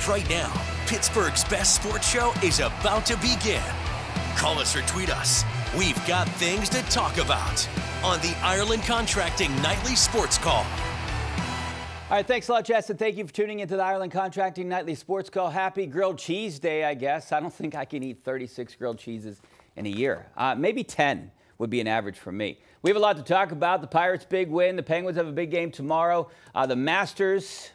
right now. Pittsburgh's best sports show is about to begin. Call us or tweet us. We've got things to talk about on the Ireland Contracting Nightly Sports Call. All right, thanks a lot, Jess, and thank you for tuning into the Ireland Contracting Nightly Sports Call. Happy Grilled Cheese Day, I guess. I don't think I can eat 36 grilled cheeses in a year. Maybe 10 would be an average for me. We have a lot to talk about. The Pirates' big win. The Penguins have a big game tomorrow. The Masters'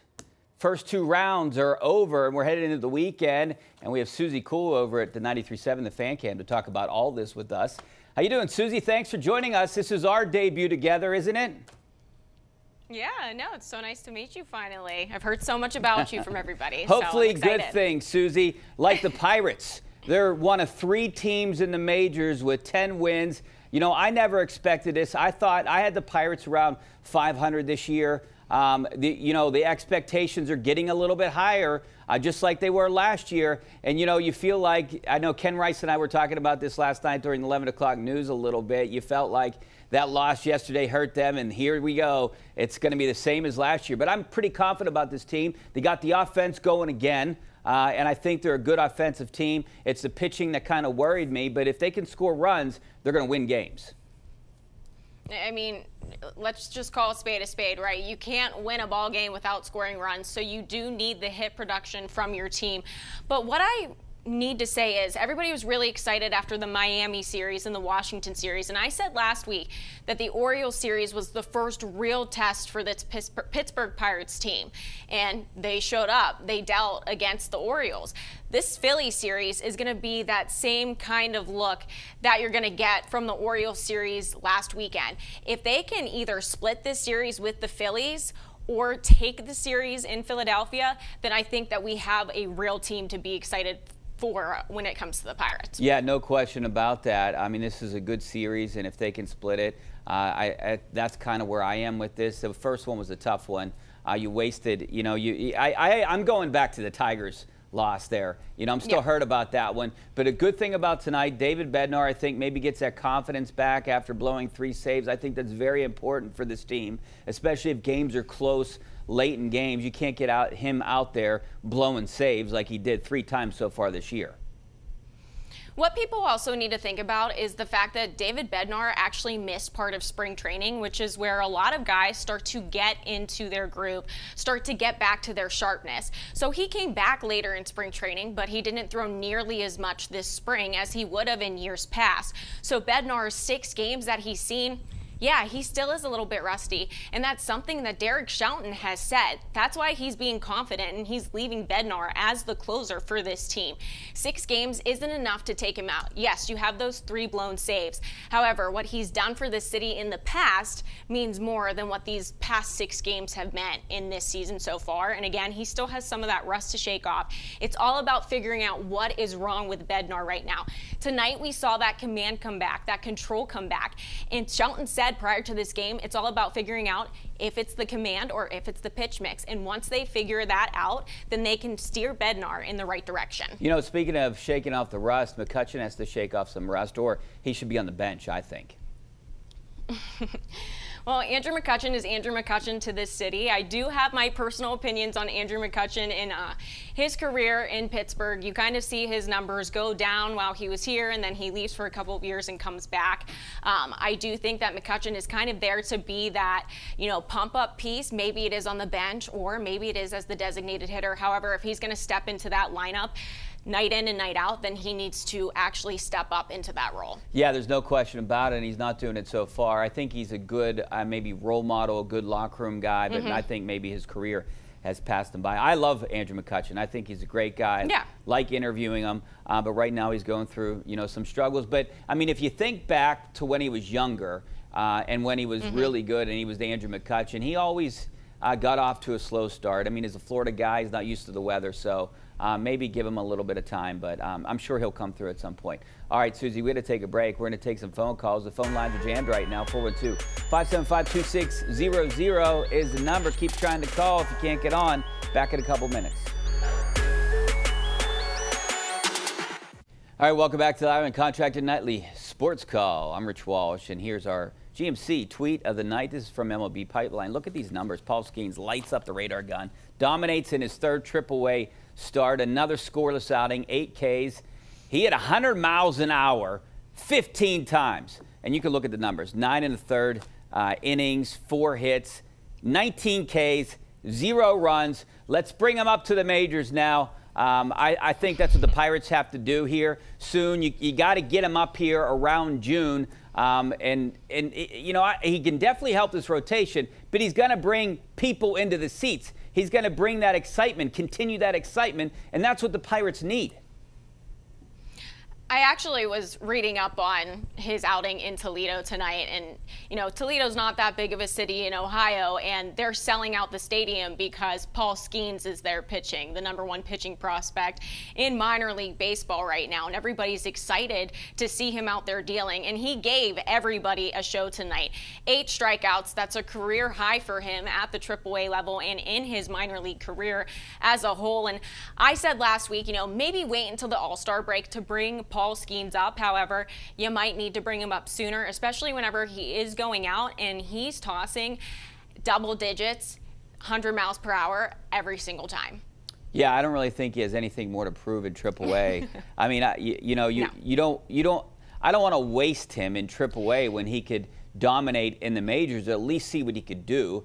first two rounds are over, and we're headed into the weekend. And we have Susie Cool over at the 93.7 The Fan Cam to talk about all this with us. How you doing, Susie? Thanks for joining us. This is our debut together, isn't it? Yeah, no, it's so nice to meet you finally. I've heard so much about you from everybody. Hopefully, so good things, Susie. Like the Pirates, they're one of 3 teams in the majors with 10 wins. You know, I never expected this. I thought I had the Pirates around 500 this year. The expectations are getting a little bit higher, just like they were last year. And, you know, you feel like, I know Ken Rice and I were talking about this last night during the 11 o'clock news a little bit. You felt like that loss yesterday hurt them, and here we go. It's going to be the same as last year. But I'm pretty confident about this team. They got the offense going again, and I think they're a good offensive team. It's the pitching that kind of worried me, but if they can score runs, they're going to win games. I mean, let's just call a spade, right? You can't win a ball game without scoring runs, so you do need the hit production from your team. But what I need to say is everybody was really excited after the Miami series and the Washington series, and I said last week that the Orioles series was the first real test for this Pittsburgh Pirates team, and they showed up. They dealt against the Orioles. This Philly series is going to be that same kind of look that you're going to get from the Orioles series last weekend. If they can either split this series with the Phillies or take the series in Philadelphia, then I think that we have a real team to be excited for when it comes to the Pirates. Yeah, no question about that. I mean, this is a good series, and if they can split it, that's kind of where I am with this. The first one was a tough one. You wasted, you know, I'm going back to the Tigers loss there. You know, I'm still hurt about that one. But a good thing about tonight, David Bednar, I think, maybe gets that confidence back after blowing 3 saves. I think that's very important for this team, especially if games are close late in games. You can't get him out there blowing saves like he did 3 times so far this year. What people also need to think about is the fact that David Bednar actually missed part of spring training, which is where a lot of guys start to get into their groove, start to get back to their sharpness. So he came back later in spring training, but he didn't throw nearly as much this spring as he would have in years past. So Bednar's 6 games that he's seen, yeah, he still is a little bit rusty, and that's something that Derek Shelton has said. That's why he's being confident, and he's leaving Bednar as the closer for this team. 6 games isn't enough to take him out. Yes, you have those 3 blown saves. However, what he's done for the city in the past means more than what these past 6 games have meant in this season so far. And again, he still has some of that rust to shake off. It's all about figuring out what is wrong with Bednar right now. Tonight, we saw that command come back, that control come back, and Shelton said prior to this game, it's all about figuring out if it's the command or if it's the pitch mix. And once they figure that out, then they can steer Bednar in the right direction. You know, speaking of shaking off the rust, McCutchen has to shake off some rust, or he should be on the bench, I think. Well, Andrew McCutchen is Andrew McCutchen to this city. I do have my personal opinions on Andrew McCutchen in his career in Pittsburgh. You kind of see his numbers go down while he was here, and then he leaves for a couple of years and comes back. I do think that McCutchen is kind of there to be that, you know, pump-up piece. Maybe it is on the bench, or maybe it is as the designated hitter. However, if he's going to step into that lineup night in and night out, then he needs to actually step up into that role. Yeah, there's no question about it, and he's not doing it so far. I think he's a good, maybe role model, a good locker room guy, but I think maybe his career has passed him by. I love Andrew McCutchen. I think he's a great guy. Yeah. Like interviewing him, but right now he's going through, you know, some struggles. But, I mean, if you think back to when he was younger and when he was really good and he was the Andrew McCutchen, he always got off to a slow start. I mean, as a Florida guy, he's not used to the weather, so maybe give him a little bit of time, but I'm sure he'll come through at some point. All right, Susie, we got to take a break. We're going to take some phone calls. The phone lines are jammed right now. 412-575-2600 is the number. Keep trying to call if you can't get on. Back in a couple minutes. All right, welcome back to the Ireland Contracting Nightly Sports Call. I'm Rich Walsh, and here's our GMC tweet of the night. This is from MLB Pipeline. Look at these numbers. Paul Skeens lights up the radar gun. dominates in his third AAA start, another scoreless outing, 8 Ks. He hit 100 miles an hour 15 times. And you can look at the numbers. 9 in the third innings, 4 hits, 19 Ks, 0 runs. Let's bring him up to the majors now. I think that's what the Pirates have to do here soon. You got to get him up here around June. And you know, he can definitely help this rotation, but he's going to bring people into the seats. He's going to bring that excitement, continue that excitement, and that's what the Pirates need. I actually was reading up on his outing in Toledo tonight, and you know, Toledo's not that big of a city in Ohio, and they're selling out the stadium because Paul Skeens is there pitching, the #1 pitching prospect in minor league baseball right now, and everybody's excited to see him out there dealing, and he gave everybody a show tonight. 8 strikeouts, that's a career high for him at the AAA level and in his minor league career as a whole. And I said last week, you know, maybe wait until the All-Star break to bring Paul Skeens up. However, you might need to bring him up sooner, especially whenever he is going out and he's tossing double digits, 100 miles per hour every single time. Yeah, I don't really think he has anything more to prove in AAA. I mean, you don't. I don't want to waste him in AAA when he could dominate in the majors. At least see what he could do.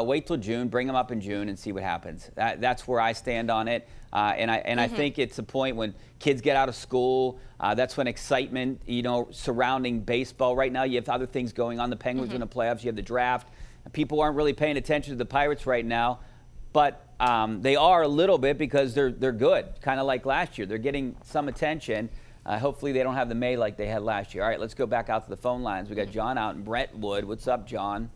Wait till June, bring him up in June, and see what happens. That's where I stand on it. I think it's a point when kids get out of school. That's when excitement, you know, surrounding baseball. Right now, you have other things going on. The Penguins in the playoffs. You have the draft. People aren't really paying attention to the Pirates right now, but they are a little bit because they're good, kind of like last year. They're getting some attention. Hopefully, they don't have the May like they had last year. All right, let's go back out to the phone lines. We got John out in Brentwood. What's up, John?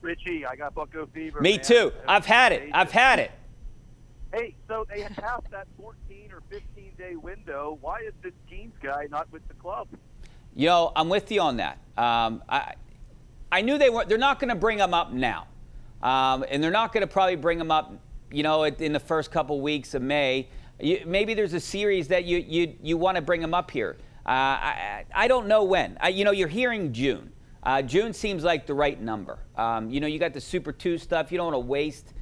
Richie, I got bucko fever. Me too. I've had it. I've had it. Hey, so they passed that 14 or 15-day window. Why is this Skeens guy not with the club? You know, I'm with you on that. I knew they weren't. They're not going to bring him up now, and they're not going to probably bring him up, you know, in the first couple weeks of May. Maybe there's a series that you want to bring him up here. I don't know when. You know, you're hearing June. June seems like the right number. You know, you got the Super 2 stuff. You don't want to waste.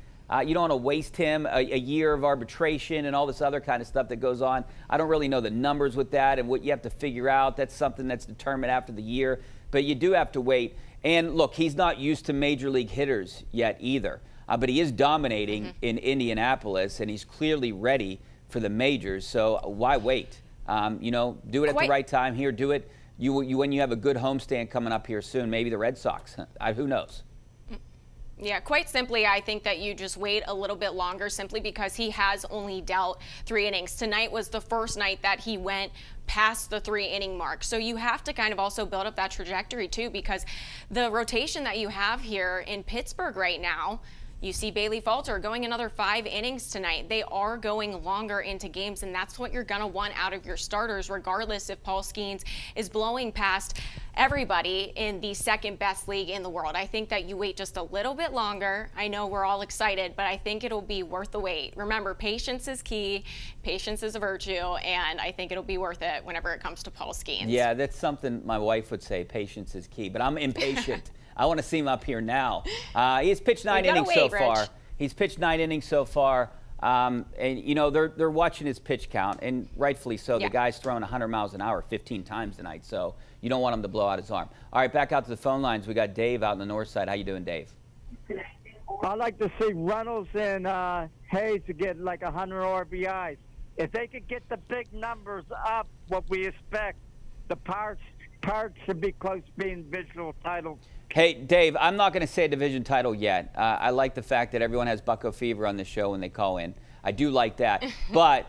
You don't want to waste him a year of arbitration and all this other kind of stuff that goes on. I don't really know the numbers with that and what you have to figure out. That's something that's determined after the year. But you do have to wait. And look, he's not used to major league hitters yet either. But he is dominating in Indianapolis, and he's clearly ready for the majors. So why wait? You know, do it at the right time here. Do it when you have a good homestand coming up here soon. Maybe the Red Sox. Who knows? Yeah, quite simply, I think that you just wait a little bit longer simply because he has only dealt 3 innings. Tonight was the first night that he went past the 3-inning mark. So you have to kind of also build up that trajectory too, because the rotation that you have here in Pittsburgh right now, you see Bailey Falter going another 5 innings tonight. They are going longer into games, and that's what you're going to want out of your starters, regardless if Paul Skeens is blowing past everybody in the second best league in the world. I think that you wait just a little bit longer. I know we're all excited, but I think it'll be worth the wait. Remember, patience is key. Patience is a virtue, and I think it'll be worth it whenever it comes to Paul Skeens. Yeah, that's something my wife would say, patience is key, but I'm impatient. I want to see him up here now. He's pitched 9 innings so far. He's pitched 9 innings so far. And, you know, they're watching his pitch count, and rightfully so. Yeah. The guy's throwing 100 miles an hour 15 times tonight, so you don't want him to blow out his arm. All right, back out to the phone lines. We got Dave out on the north side. How you doing, Dave? I'd like to see Reynolds and Hayes to get like 100 RBIs. If they could get the big numbers up, what we expect, the Pirates should be close to being divisional titles. Hey, Dave, I'm not going to say a division title yet. I like the fact that everyone has bucko fever on the show when they call in. I do like that. But,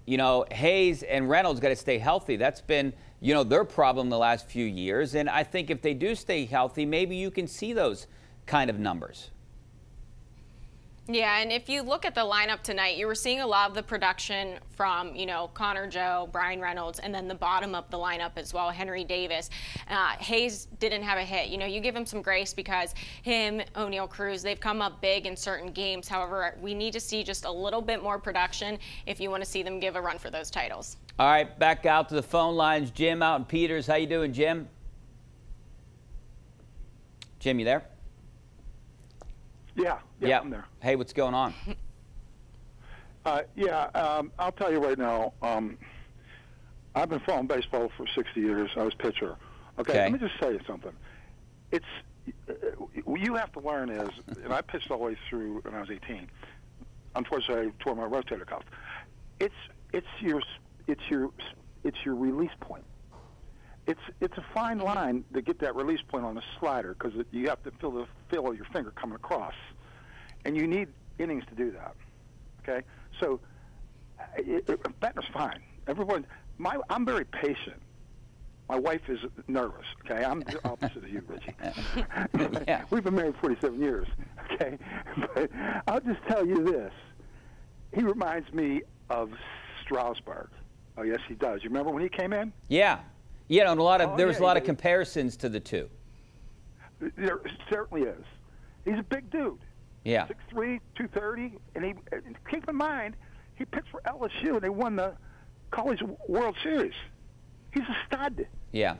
you know, Hayes and Reynolds got to stay healthy. That's been, you know, their problem the last few years. And I think if they do stay healthy, maybe you can see those kind of numbers. Yeah, and if you look at the lineup tonight, you were seeing a lot of the production from, you know, Connor Joe, Brian Reynolds, and then the bottom of the lineup as well, Henry Davis. Hayes didn't have a hit. You know, you give him some grace because him, O'Neal Cruz, they've come up big in certain games. However, we need to see just a little bit more production if you want to see them give a run for those titles. All right, back out to the phone lines. Jim out in Peters. How you doing, Jim? Jim, you there? Yeah, Yep. I'm there. Hey, what's going on? I'll tell you right now, I've been following baseball for 60 years. I was pitcher. Okay, let me just tell you something. It's you have to learn is, and I pitched all the way through when I was 18. Unfortunately, I tore my rotator cuff. It's your release point. It's a fine line to get that release point on a slider because you have to feel the feel of your finger coming across, and you need innings to do that. Okay, so batter's fine. I'm very patient. My wife is nervous. Okay, I'm the opposite of you, Richie. Yeah. We've been married 47 years. Okay, but I'll just tell you this: he reminds me of Strasburg. Oh yes, he does. You remember when he came in? Yeah. Yeah, and there was a lot of comparisons to the two. There certainly is. He's a big dude. Yeah. 6'3", 230, and keep in mind, he pitched for LSU, and they won the College World Series. He's a stud. Yeah.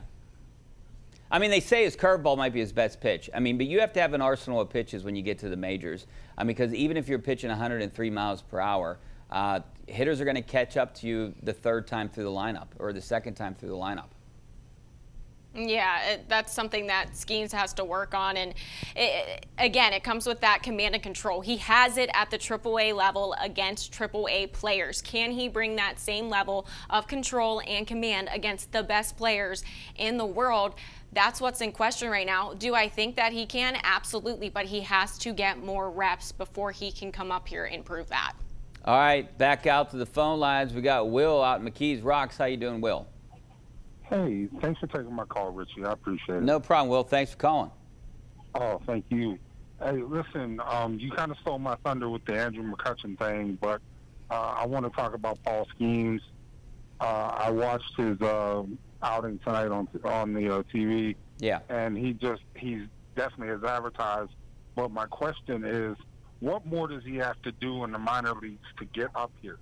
I mean, they say his curveball might be his best pitch. I mean, but you have to have an arsenal of pitches when you get to the majors. I mean, because even if you're pitching 103 miles per hour, hitters are going to catch up to you the third time through the lineup or the second time through the lineup. Yeah, that's something that Skeens has to work on, and again, it comes with that command and control. He has it at the AAA level against AAA players. Can he bring that same level of control and command against the best players in the world? That's what's in question right now. Do I think that he can? Absolutely, but he has to get more reps before he can come up here and prove that. All right, back out to the phone lines. We got Will out in McKees Rocks. How you doing, Will? Hey, thanks for taking my call, Richie. I appreciate it. No problem, Will. Thanks for calling. Oh, thank you. Hey, listen, you kind of stole my thunder with the Andrew McCutchen thing, but I want to talk about Paul Skeens. I watched his outing tonight on the TV. Yeah. And he's definitely as advertised. But my question is, what more does he have to do in the minor leagues to get up here?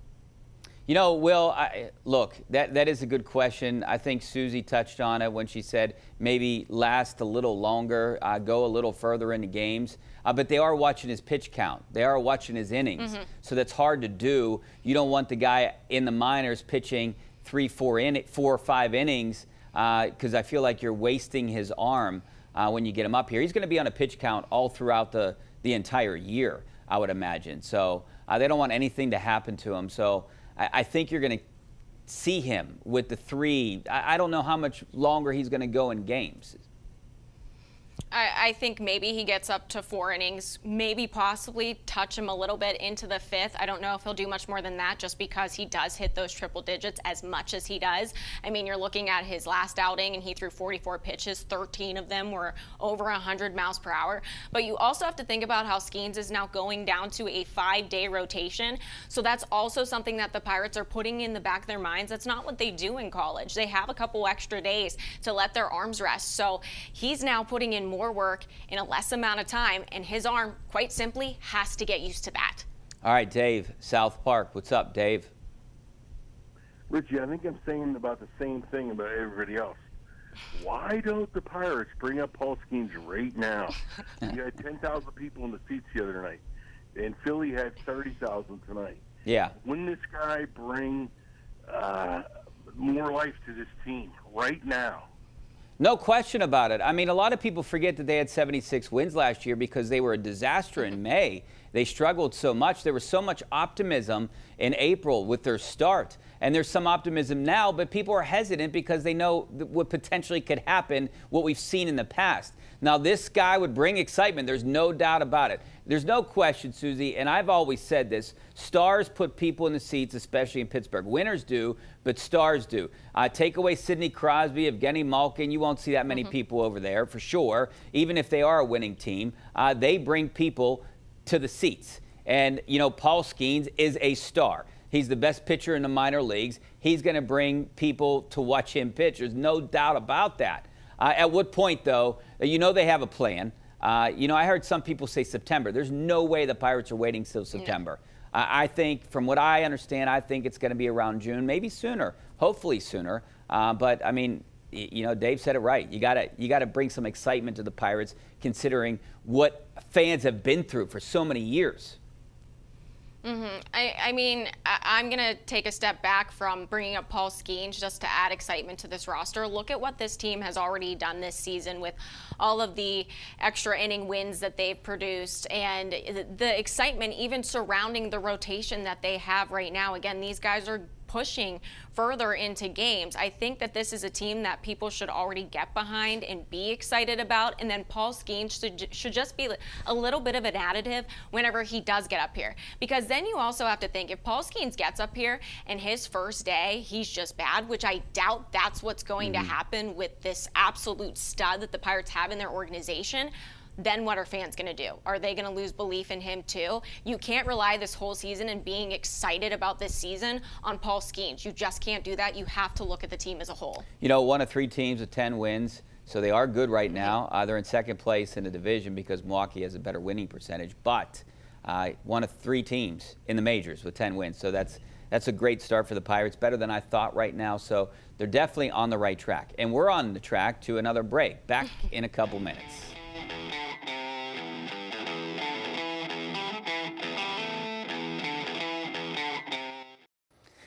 You know, Will, look, that is a good question. I think Susie touched on it when she said maybe last a little longer, go a little further into games. But they are watching his pitch count. They are watching his innings. So that's hard to do. You don't want the guy in the minors pitching 3, 4 or 5 innings because I feel like you're wasting his arm when you get him up here. He's going to be on a pitch count all throughout the entire year, I would imagine. So they don't want anything to happen to him. So I think you're going to see him with the 3. I don't know how much longer he's going to go in games. I think maybe he gets up to 4 innings, maybe possibly touch him a little bit into the 5th. I don't know if he'll do much more than that just because he does hit those triple digits as much as he does. I mean, you're looking at his last outing and he threw 44 pitches, 13 of them were over 100 miles per hour. But you also have to think about how Skeens is now going down to a 5-day rotation. So that's also something that the Pirates are putting in the back of their minds. That's not what they do in college. They have a couple extra days to let their arms rest. So he's now putting in more work in a less amount of time, and his arm, quite simply, has to get used to that. All right, Dave, South Park. What's up, Dave? Richie, I think I'm saying about the same thing about everybody else. Why don't the Pirates bring up Paul Skeens right now? You had 10,000 people in the seats the other night, and Philly had 30,000 tonight. Yeah. Wouldn't this guy bring more life to this team right now? No question about it. I mean, a lot of people forget that they had 76 wins last year because they were a disaster in May. They struggled so much. There was so much optimism in April with their start. And there's some optimism now, but people are hesitant because they know what potentially could happen, what we've seen in the past. Now, this guy would bring excitement. There's no doubt about it. There's no question, Susie, and I've always said this, stars put people in the seats, especially in Pittsburgh. Winners do, but stars do. Take away Sidney Crosby, Evgeny Malkin, you won't see that many people over there for sure. Even if they are a winning team, they bring people to the seats. And, you know, Paul Skeens is a star. He's the best pitcher in the minor leagues. He's going to bring people to watch him pitch. There's no doubt about that. At what point, though, you know they have a plan. You know, I heard some people say September. There's no way the Pirates are waiting till September. I think, from what I understand, I think it's going to be around June, maybe sooner, hopefully sooner. But, I mean, you know, Dave said it right. You gotta bring some excitement to the Pirates, considering what fans have been through for so many years. I mean, I'm going to take a step back from bringing up Paul Skeens just to add excitement to this roster. Look at what this team has already done this season with all of the extra inning wins that they've produced and the excitement even surrounding the rotation that they have right now. Again, these guys are pushing further into games. I think that this is a team that people should already get behind and be excited about. And then Paul Skeens should just be a little bit of an additive whenever he does get up here. Because then you also have to think, if Paul Skeens gets up here and his first day, he's just bad, which I doubt that's what's going to happen with this absolute stud that the Pirates have in their organization, then what are fans going to do? Are they going to lose belief in him too? You can't rely this whole season and being excited about this season on Paul Skeens. You just can't do that. You have to look at the team as a whole. You know, one of 3 teams with 10 wins, so they are good right now. They're in second place in the division because Milwaukee has a better winning percentage, but one of 3 teams in the majors with 10 wins. So that's a great start for the Pirates, better than I thought right now. So they're definitely on the right track. And we're on the track to another break. Back in a couple minutes.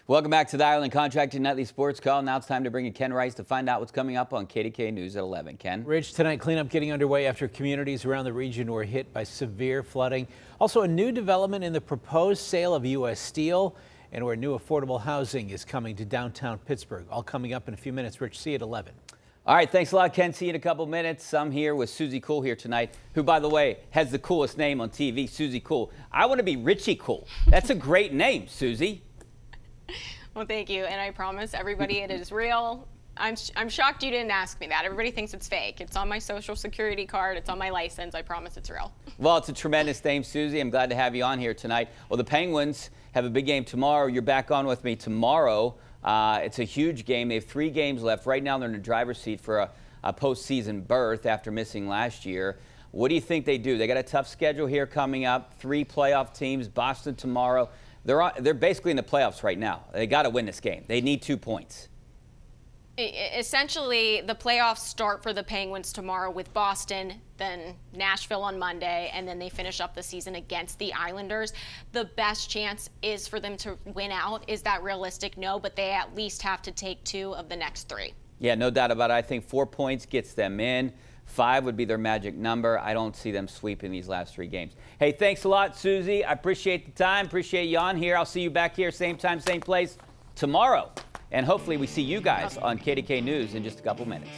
Welcome back to the Ireland Contracting Nightly Sports Call. Now it's time to bring in Ken Rice to find out what's coming up on KDKA News at 11. Ken? Rich, tonight cleanup getting underway after communities around the region were hit by severe flooding. Also, a new development in the proposed sale of U.S. Steel and where new affordable housing is coming to downtown Pittsburgh. All coming up in a few minutes. Rich, see you at 11. All right, thanks a lot, Ken. See you in a couple minutes. I'm here with Susie Cool here tonight, who, by the way, has the coolest name on TV, Susie Cool. I want to be Richie Cool. That's a great name, Susie. Well, thank you, and I promise everybody it is real. I'm shocked you didn't ask me that. Everybody thinks it's fake. It's on my social security card. It's on my license. I promise it's real. Well, it's a tremendous name, Susie. I'm glad to have you on here tonight. Well, the Penguins have a big game tomorrow. You're back on with me tomorrow. It's a huge game. They have 3 games left. Right now, they're in the driver's seat for a postseason berth after missing last year. What do you think they do? They got a tough schedule here coming up. 3 playoff teams, Boston tomorrow. They're basically in the playoffs right now. They got to win this game. They need 2 points. Essentially, the playoffs start for the Penguins tomorrow with Boston, then Nashville on Monday, and then they finish up the season against the Islanders. The best chance is for them to win out. Is that realistic? No, but they at least have to take 2 of the next 3. Yeah, no doubt about it. I think 4 points gets them in. 5 would be their magic number. I don't see them sweeping these last 3 games. Hey, thanks a lot, Susie. I appreciate the time. Appreciate you on here. I'll see you back here, same time, same place tomorrow. And hopefully we see you guys on KDKA News in just a couple minutes.